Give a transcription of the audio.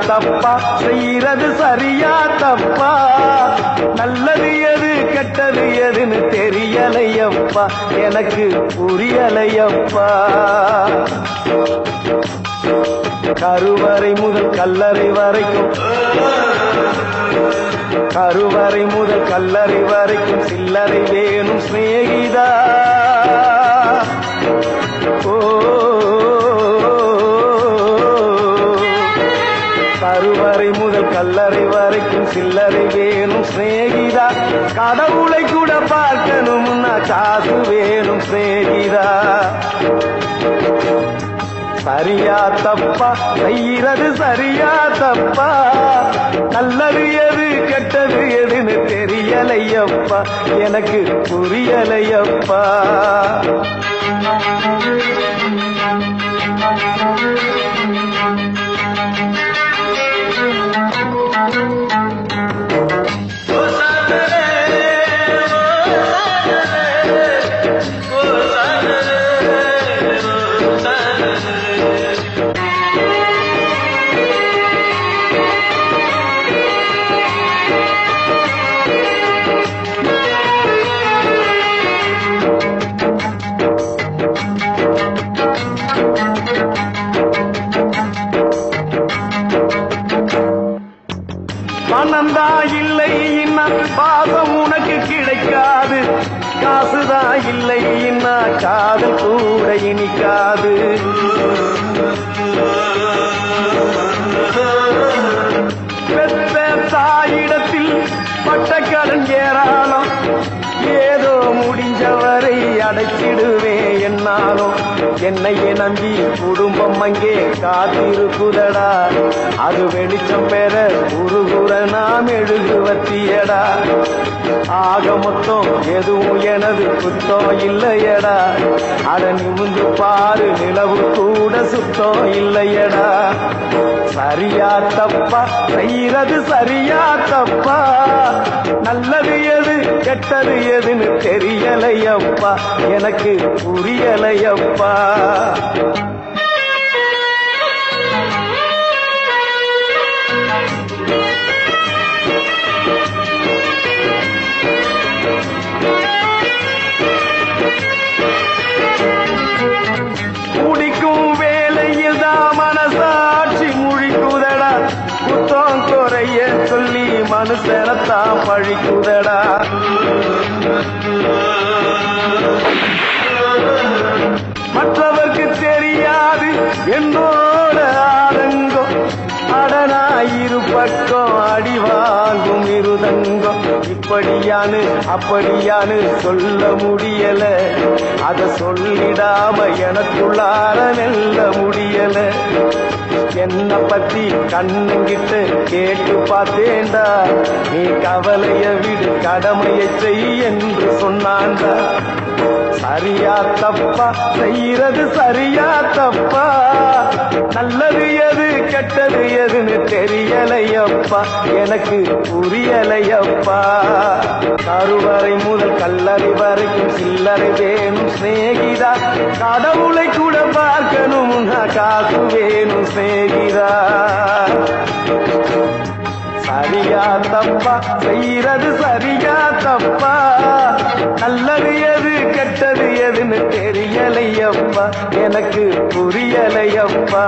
தப்பா செய்யறது சரியா தப்பா நல்லது எது கெட்டது எதுன்னு தெரியலையப்பா எனக்கு புரியலையப்பா கருவறை முதல் கல்லறை வரைக்கும் கருவறை முதல் கல்லறை வரைக்கும் சில்லறை வேணும் சிநேகிதா கருவறை முதல் கல்லறை வரைக்கும் சில்லறை வேணும் சிநேகிதா கடவுளை கூட பார்க்கணும்னா காசு வேணும் சிநேகிதா சரியா தப்பா செய்யறது சரியா தப்பா நல்லது எது கெட்டது எதுன்னு தெரியலையப்பா எனக்கு புரியலையப்பா பணந்தா இல்லை இன்னா பாசம் உனக்கு கிடைக்காது காசுதா இல்லை இன்னா காதல் கூட இனிக்காது பெத்த தாயிடத்தில் பட்டக்கடன் ஏராளம் ஏதோ முடிஞ்சவரை அடைச்சிடுவே என்னாலும் என்னையே நம்பி குடும்பம் அங்கே காத்திருக்குதடா அது வெளிச்சம் பெற உருகுற நாம் எழுதுவத்தியடா ஆக மொத்தம் எதுவும் எனது குத்தம் இல்லையடா அட நிமிந்து பாரு நிலவு கூட சுத்தம் இல்லையடா சரியா தப்பா செய்யறது சரியா தப்பா நல்லது எது கெட்டது எதுன்னு தெரியலையப்பா எனக்கு புரியலையப்பா குடிக்கும் வேலையில் தான் மனசாட்சி முழிக்குதடா குத்தம் குறைய சொல்லி மனுஷனத்தான் பழிக்குதடா மற்றவர்க்கு தெரியாது என்னோட ஆதங்கம் அடனாயிரு பக்கம் அடி வாங்கும் இருதங்கம் இப்படியானு அப்படியானு சொல்ல முடியல அத சொல்லிடாம எனக்குள்ளார நெல்ல முடியல என்ன பத்தி கண்ணுங்கிட்ட கேட்டு பார்த்தேன்டா நீ கவலைய விடு கடமையை செய் என்று சொன்னான்டா சரியா தப்பா செய்யறது சரியா தப்பா நல்லது எது கெட்டது எதுன்னு தெரியலையப்பா எனக்கு புரியலையப்பா கருவறை முதல் கல்லறை வரைக்கும் சில்லறை வேணும் சிநேகிதா கடவுளை கூட பார்க்கணும்னா காசு வேணும் சிநேகிதா சரியா தப்பா செய்யறது சரியா தப்பா நல்லது எது கெட்டது எதுன்னு தெரியலையப்பா எனக்கு புரியலையப்பா